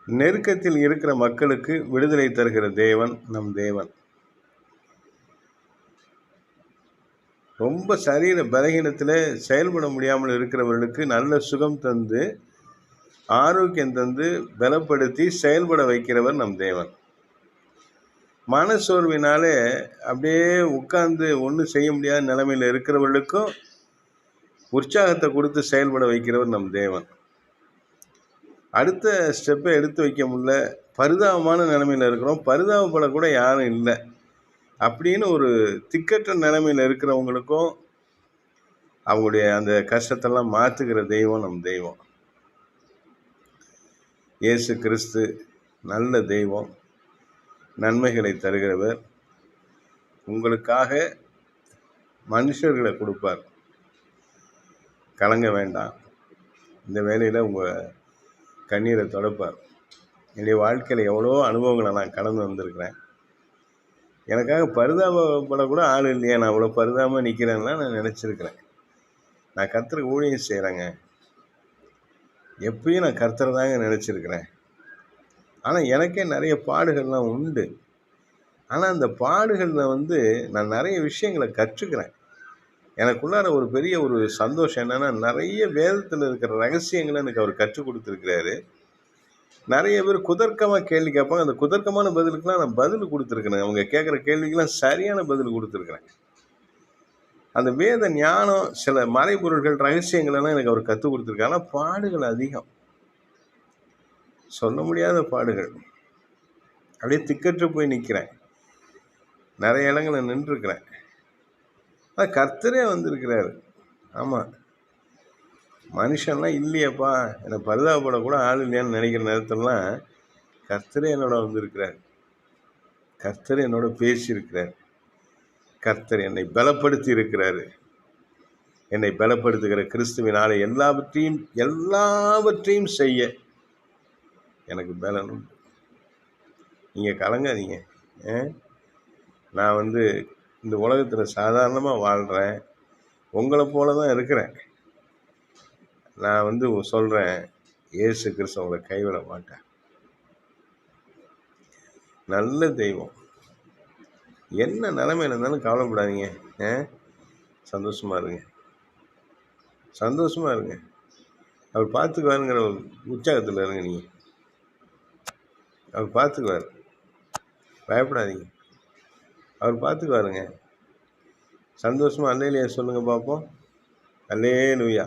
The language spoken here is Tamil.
நெருக்கத்தில் இருக்கிற மக்களுக்கு விடுதலை தருகிற தேவன் நம் தேவன். ரொம்ப சரீர பலகீனத்தில் செயல்பட முடியாமல் இருக்கிறவர்களுக்கு நல்ல சுகம் தந்து ஆரோக்கியம் தந்து பலப்படுத்தி செயல்பட வைக்கிறவர் நம் தேவன். மனசோர்வினாலே அப்படியே உட்கார்ந்து ஒன்றும் செய்ய முடியாத நிலைமையில் இருக்கிறவர்களுக்கும் உற்சாகத்தை கொடுத்து செயல்பட வைக்கிறவர் நம் தேவன். அடுத்த ஸ்டெப்பை எடுத்து வைக்க முடியல, பரிதாபமான நிலைமையில் இருக்கிறோம், பரிதாபப்படக்கூட யாரும் இல்லை அப்படின்னு ஒரு திக்கற்ற நிலைமையில் இருக்கிறவங்களுக்கும் அவங்களுடைய அந்த கஷ்டத்தெல்லாம் மாற்றுகிற தெய்வம் நம் தெய்வம். இயேசு கிறிஸ்து நல்ல தெய்வம், நன்மைகளை தருகிறவர். உங்களுக்காக மனுஷர்களை கொடுப்பார், கலங்க வேண்டாம். இந்த வேலையில் உங்கள் கண்ணீரை தொடப்பார். என்னுடைய வாழ்க்கையில் எவ்வளோ அனுபவங்களை நான் கடந்து வந்திருக்கிறேன். எனக்காக பரிதாபப்படக்கூட ஆள் இல்லையா, நான் அவ்வளோ பரிதாபமாக நிற்கிறேன்னா நான் நினச்சிருக்கிறேன். நான் கர்த்தருக்கு ஊழியம் செய்கிறேங்க, எப்பயும் நான் கர்த்தரை தாங்க நினச்சிருக்கிறேன். ஆனால் எனக்கே நிறைய பாடுகள்லாம் உண்டு. ஆனால் அந்த பாடுகளில் நான் நிறைய விஷயங்களை கற்றுக்கிறேன். எனக்குள்ளார ஒரு பெரிய ஒரு சந்தோஷம் என்னென்னா, நிறைய வேதத்தில் இருக்கிற ரகசியங்களை எனக்கு அவர் கற்றுக் கொடுத்துருக்கிறாரு. நிறைய பேர் குதர்க்கமாக கேள்வி கேட்பாங்க, அந்த குதர்க்கமான பதிலுக்கெலாம் நான் பதில் கொடுத்துருக்குறேன். அவங்க கேட்குற கேள்விக்கெலாம் சரியான பதில் கொடுத்துருக்குறேன். அந்த வேத ஞானம், சில மறைபொருள்கள், ரகசியங்களெல்லாம் எனக்கு அவர் கற்றுக் கொடுத்துருக்காரு. ஆனால் பாடுகள் அதிகம், சொல்ல முடியாத பாடுகள். அப்படியே திக்கற்று போய் நிற்கிறேன், நிறைய இடங்களில் நின்றுருக்கிறேன். ஆனால் கர்த்தரே வந்திருக்கிறாரு. ஆமாம், மனுஷன்லாம் இல்லையப்பா, என்னை பரிதாபப்படக்கூட ஆள் இல்லையான்னு நினைக்கிற நேரத்திலலாம் கர்த்தரே என்னோட வந்திருக்கிறார். கர்த்தர் என்னோட பேசியிருக்கிறார். கர்த்தர் என்னை பலப்படுத்தி இருக்கிறாரு. என்னை பலப்படுத்துகிற கிறிஸ்துவினால எல்லாவற்றையும் செய்ய எனக்கு பலன் உண்டு. நீங்கள் கலங்காதீங்க. நான் இந்த உலகத்தில் சாதாரணமாக வாழ்கிறேன், உங்களை போல தான் இருக்கிறேன். நான் சொல்கிறேன், இயேசு கிறிஸ்து உங்களை கைவிட மாட்டேன். நல்ல தெய்வம். என்ன நிலைமையில் இருந்தாலும் கவலைப்படாதீங்க, சந்தோஷமாக இருங்க, சந்தோஷமாக இருங்க. அவர் பார்த்துக்குவாருங்கிற ஒரு உற்சாகத்தில் இருங்க. நீங்கள் அவர் பார்த்துக்குவார், பயப்படாதீங்க. அவர் பார்த்துக்குவாருங்க. சந்தோஷமாக அல்லேலூயா சொல்லுங்கள் பார்ப்போம். அல்லேலூயா.